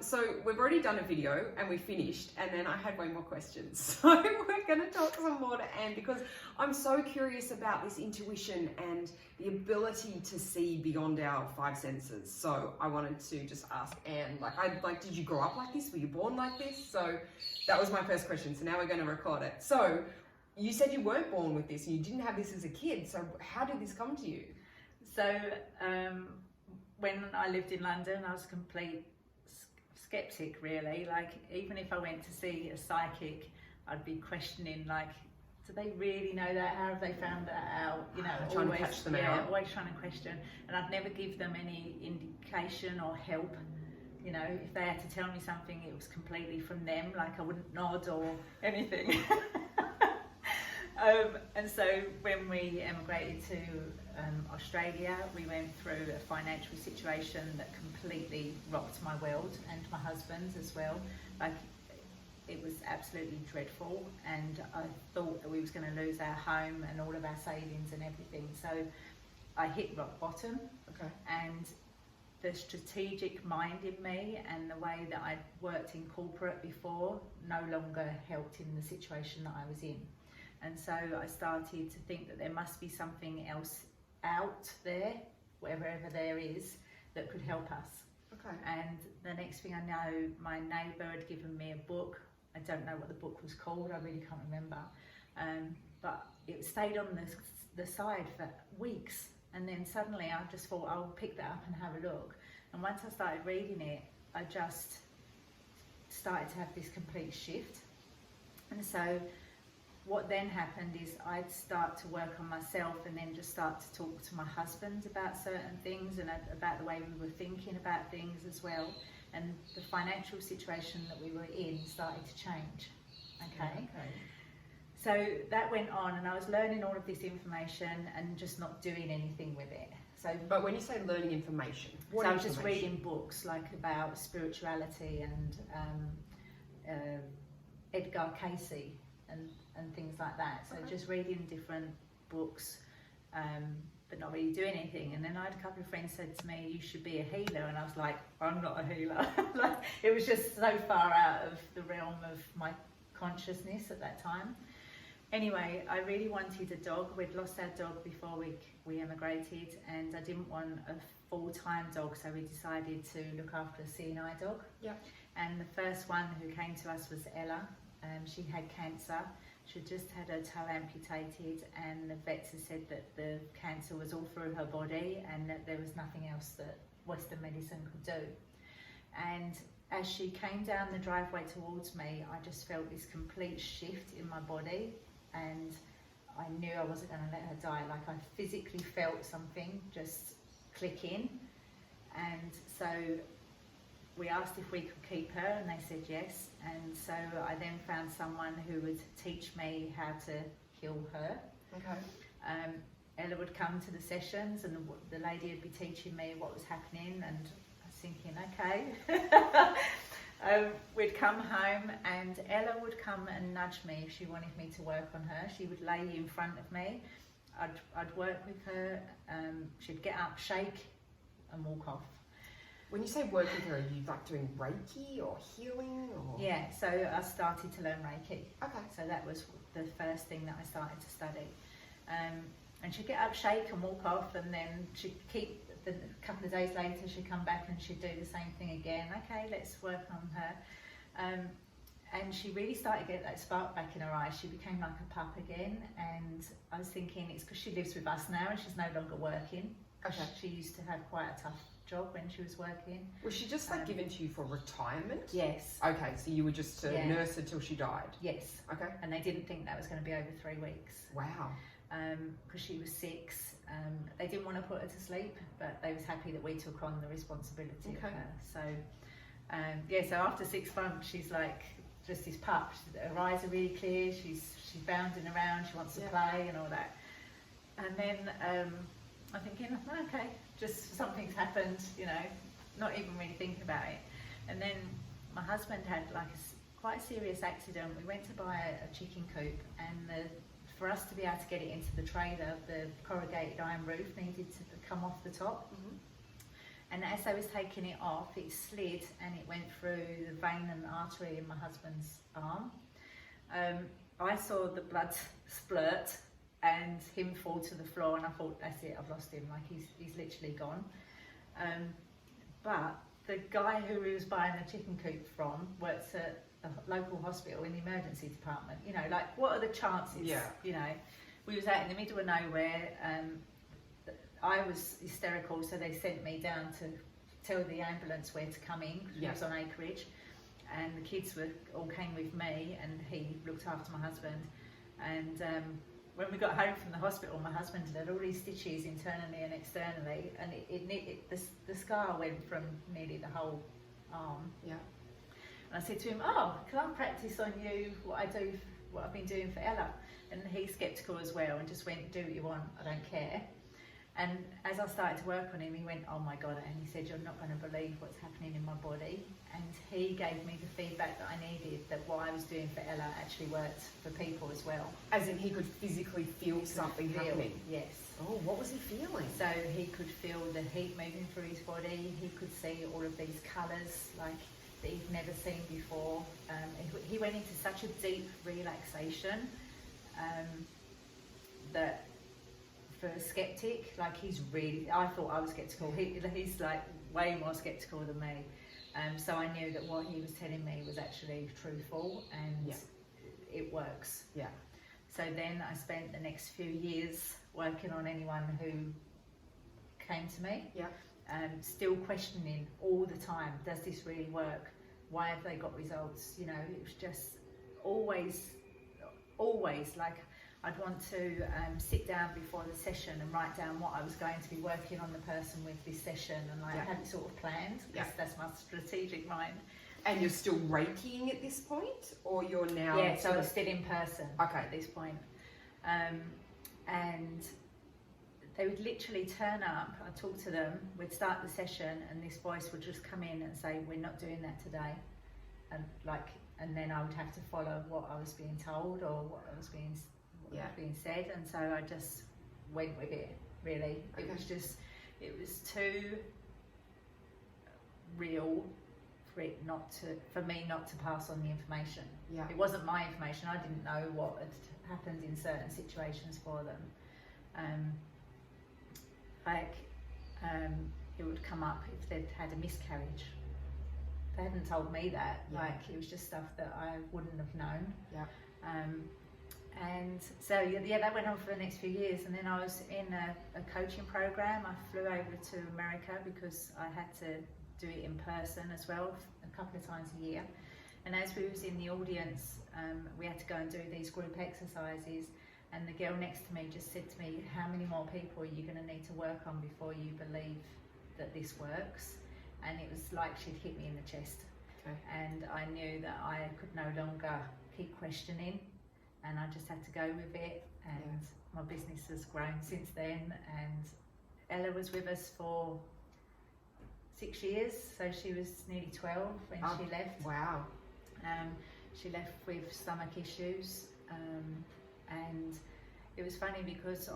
So we've already done a video and we finished, and then I had way more questions. So we're going to talk some more to Anne, because I'm so curious about this intuition and the ability to see beyond our five senses. So I wanted to just ask Anne, did you grow up like this? Were you born like this? So that was my first question. So now we're going to record it. So you said you weren't born with this and you didn't have this as a kid. So how did this come to you? So when I lived in London, I was a complete skeptic, really. Like, even if I went to see a psychic, I'd be questioning, like, do they really know that? How have they found that out? You know, trying to catch them out. Always trying to question. And I'd never give them any indication or help. You know, if they had to tell me something, it was completely from them. Like, I wouldn't nod or anything. And so when we emigrated to Australia, we went through a financial situation that completely rocked my world, and my husband's as well. Like, it was absolutely dreadful, and I thought that we was going to lose our home and all of our savings and everything. So I hit rock bottom. Okay. And the strategic mind in me and the way that I'd worked in corporate before no longer helped in the situation that I was in. And so I started to think that there must be something else out there, wherever there is, that could help us. Okay. And the next thing I know, my neighbour had given me a book. I don't know what the book was called, I really can't remember. But it stayed on the side for weeks. And then suddenly I just thought, I'll pick that up and have a look. And once I started reading it, I just started to have this complete shift. And so what then happened is I'd start to work on myself, and then just start to talk to my husband about certain things and about the way we were thinking about things as well. And the financial situation that we were in started to change. Okay. So that went on, and I was learning all of this information and just not doing anything with it. So, but when you say learning information, what I was just reading books like about spirituality and Edgar Casey and things like that. So just reading different books, but not really doing anything. And then I had a couple of friends said to me, you should be a healer. And I was like, I'm not a healer. Like, it was just so far out of the realm of my consciousness at that time. Anyway, I really wanted a dog. We'd lost our dog before we emigrated, and I didn't want a full-time dog, so we decided to look after a seeing-eye dog. Yeah. And the first one who came to us was Ella. She had cancer. She'd just had her toe amputated, and the vets had said that the cancer was all through her body and that there was nothing else that Western medicine could do. And as she came down the driveway towards me, I just felt this complete shift in my body, and I knew I wasn't going to let her die. Like, I physically felt something just click in. And so we asked if we could keep her, and they said yes. And so I then found someone who would teach me how to heal her. Okay. Ella would come to the sessions, and the lady would be teaching me what was happening, and I was thinking, okay. We'd come home, and Ella would come and nudge me if she wanted me to work on her. She would lay in front of me. I'd work with her. She'd get up, shake, and walk off. When you say work with her, are you like doing Reiki or healing? Or? Yeah, so I started to learn Reiki. Okay. So that was the first thing that I started to study. And she'd get up, shake, and walk off, and then she'd keep. A couple of days later, she'd come back and she'd do the same thing again. Okay, let's work on her. And she really started to get that spark back in her eyes. She became like a pup again, and I was thinking it's because she lives with us now and she's no longer working. Okay. She used to have quite a tough job when she was working. Was she just like given to you for retirement? Yes. Okay, so you were just to nurse her till she died? Yes. Okay. And they didn't think that was going to be over 3 weeks. Wow. Because she was 6. They didn't want to put her to sleep, but they was happy that we took on the responsibility of her. So, so after 6 months, she's like just this pup. Her eyes are really clear. She's bounding around. She wants to play and all that. And then I'm thinking, okay, just something's happened, you know, not even really thinking about it. And then my husband had like quite a serious accident. We went to buy a chicken coop, and for us to be able to get it into the trailer, the corrugated iron roof needed to come off the top. And as I was taking it off, it slid and it went through the vein and artery in my husband's arm. I saw the blood splurt and him fall to the floor, and I thought, that's it, I've lost him, like he's literally gone. But the guy who we was buying the chicken coop from works at the local hospital in the emergency department. You know, like, what are the chances? Yeah. You know, we was out in the middle of nowhere. I was hysterical, so they sent me down to tell the ambulance where to come in, because it was on acreage, and the kids all came with me, and he looked after my husband. And when we got home from the hospital, my husband had all these stitches internally and externally, and the scar went from nearly the whole arm. Yeah. And I said to him, "Oh, can I practice on you what I've been doing for Ella?" And he's skeptical as well, and just went, "Do what you want, I don't care." And as I started to work on him, he went, "Oh my God," and he said, "You're not going to believe what's happening in my body." And he gave me the feedback that I needed, that what I was doing for Ella actually worked for people as well. As in, he could physically feel something happening? Yes. Oh, what was he feeling? So he could feel the heat moving through his body. He could see all of these colours, like, that he'd never seen before. He went into such a deep relaxation that, for a skeptic, like, I thought I was skeptical. He's like way more skeptical than me. So I knew that what he was telling me was actually truthful, and it works. Yeah. So then I spent the next few years working on anyone who came to me. Yeah. Still questioning all the time, does this really work? Why have they got results? You know, it was just always like, I'd want to sit down before the session and write down what I was going to be working on the person with this session, and like have it sort of planned, because that's my strategic mind. And you're still Reikiing at this point, or you're now? Yeah, so I'm still in person at this point. And they would literally turn up, I'd talk to them, we'd start the session, and this voice would just come in and say, "We're not doing that today." And then I would have to follow what I was being told, or what was being said, and so I just went with it, really. It was too real for me not to pass on the information. Yeah. It wasn't my information. I didn't know what had happened in certain situations for them. It would come up if they'd had a miscarriage. They hadn't told me that. It was just stuff that I wouldn't have known. Yeah. And so that went on for the next few years, and then I was in a coaching program. I flew over to America because I had to do it in person as well, a couple of times a year. And as we was in the audience, we had to go and do these group exercises, and the girl next to me just said to me, "How many more people are you going to need to work on before you believe that this works?" And it was like she'd hit me in the chest. Okay. And I knew that I could no longer keep questioning, and I just had to go with it. And my business has grown since then, and Ella was with us for 6 years, so she was nearly 12 when she left. Wow. She left with stomach issues, and it was funny because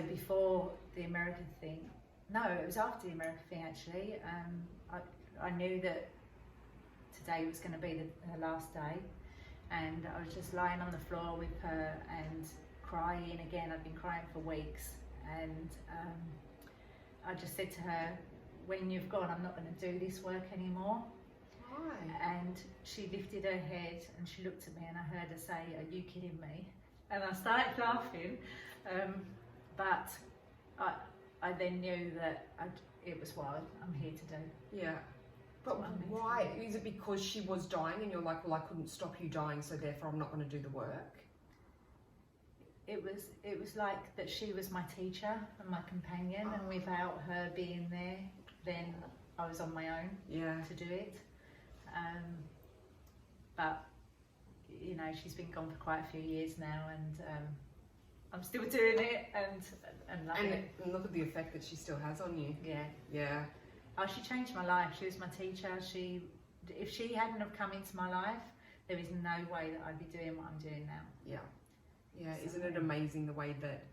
before the American thing, no, it was after the American thing actually, I knew that today was going to be her last day, and I was just lying on the floor with her and crying again. I'd been crying for weeks, and I just said to her, "When you've gone, I'm not going to do this work anymore." Why? And she lifted her head and she looked at me, and I heard her say, "Are you kidding me?" And I started laughing, but I then knew that it was what I'm here to do. Yeah. But why? Is it because she was dying and you're like, "Well, I couldn't stop you dying, so therefore I'm not going to do the work"? It was like that she was my teacher and my companion, and without her being there, then I was on my own to do it. But you know, she's been gone for quite a few years now, and I'm still doing it and loving it. And look at the effect that she still has on you. Yeah. Yeah. Oh, she changed my life. She was my teacher. If she hadn't have come into my life, there is no way that I'd be doing what I'm doing now. Yeah. Yeah. So, isn't it amazing the way that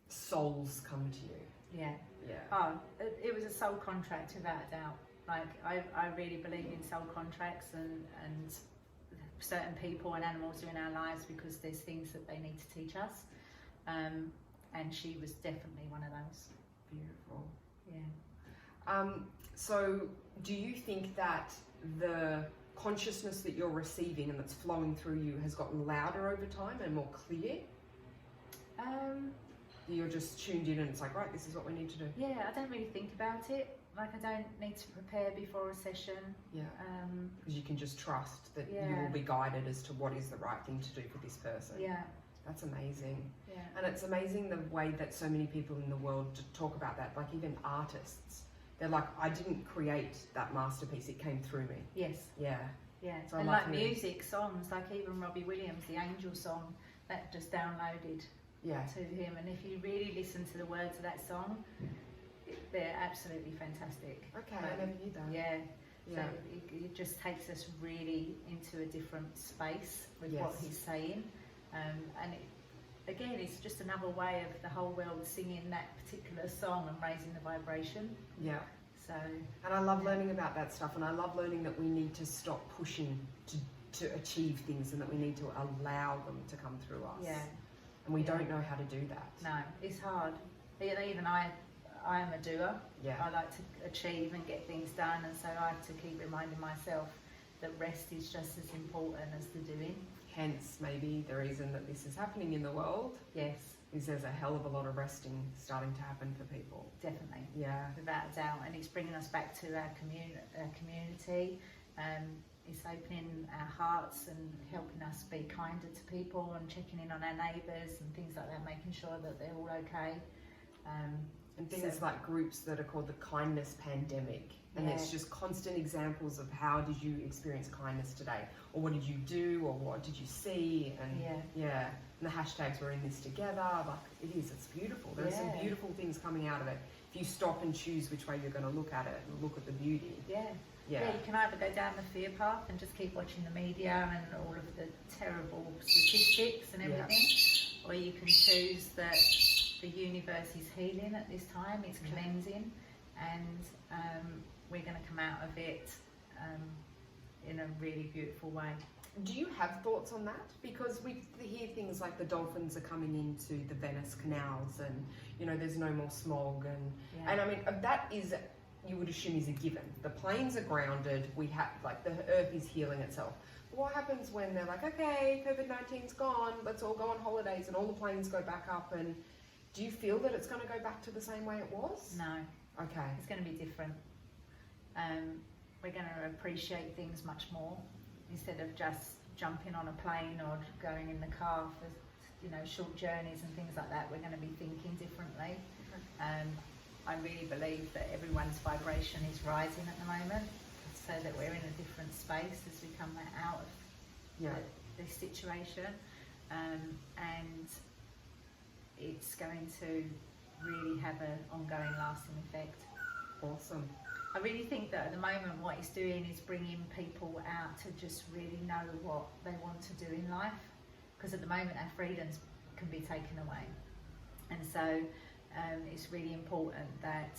souls come to you? Yeah. Yeah. Oh, it was a soul contract without a doubt. Like I really believe in soul contracts and certain people and animals are in our lives because there's things that they need to teach us. And she was definitely one of those. Beautiful. Yeah. So do you think that the consciousness that you're receiving and that's flowing through you has gotten louder over time and more clear? You're just tuned in and it's like, right, this is what we need to do. Yeah, I don't really think about it. Like, I don't need to prepare before a session. Yeah. Because you can just trust that you will be guided as to what is the right thing to do for this person. Yeah. That's amazing. Yeah. And it's amazing the way that so many people in the world talk about that, like even artists. They're like, I didn't create that masterpiece, it came through me. Yes. Yeah. Yeah. So and I like love music, songs, like even Robbie Williams, the Angel song, that just downloaded to him. And if you really listen to the words of that song, they're absolutely fantastic. Okay, I never knew that. Yeah. So it just takes us really into a different space with what he's saying. And again, it's just another way of the whole world singing that particular song and raising the vibration. Yeah. So. And I love learning about that stuff, and I love learning that we need to stop pushing to achieve things and that we need to allow them to come through us. Yeah. And we don't know how to do that. No, it's hard. Even I am a doer. Yeah. I like to achieve and get things done, and so I have to keep reminding myself that rest is just as important as the doing. Hence, maybe the reason that this is happening in the world. Yes. Is there's a hell of a lot of resting starting to happen for people. Definitely. Yeah. Without a doubt, and it's bringing us back to our community. It's opening our hearts and helping us be kinder to people and checking in on our neighbours and things like that, making sure that they're all okay. And things like groups that are called the kindness pandemic. And it's just constant examples of how did you experience kindness today? Or what did you do? Or what did you see? And and the hashtags we're in this together. Like it's beautiful. There are some beautiful things coming out of it. If you stop and choose which way you're going to look at it and look at the beauty. Yeah, you can either go down the fear path and just keep watching the media and all of the terrible statistics and everything, or you can choose that the universe is healing at this time, it's cleansing, and we're going to come out of it in a really beautiful way. Do you have thoughts on that? Because we hear things like the dolphins are coming into the Venice canals and, you know, there's no more smog and I mean, that is, you would assume is a given. The planes are grounded, we have, like, the earth is healing itself. But what happens when they're like, okay, COVID-19's gone, let's all go on holidays and all the planes go back up, and do you feel that it's going to go back to the same way it was? No. Okay. It's going to be different. We're going to appreciate things much more instead of just jumping on a plane or going in the car for, you know, short journeys and things like that. We're going to be thinking differently. I really believe that everyone's vibration is rising at the moment, so that we're in a different space as we come out of this situation, and it's going to really have an ongoing lasting effect. Awesome. I really think that at the moment what it's doing is bringing people out to just really know what they want to do in life, because at the moment our freedoms can be taken away, and so it's really important that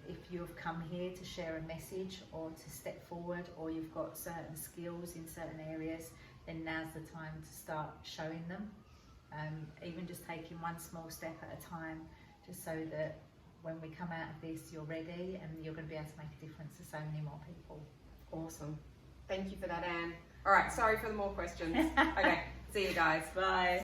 if you've come here to share a message or to step forward, or you've got certain skills in certain areas, then now's the time to start showing them, even just taking one small step at a time, just so that when we come out of this, you're ready and you're going to be able to make a difference to so many more people. Awesome. Thank you for that, Anne. All right, sorry for the more questions. Okay, see you guys. Bye.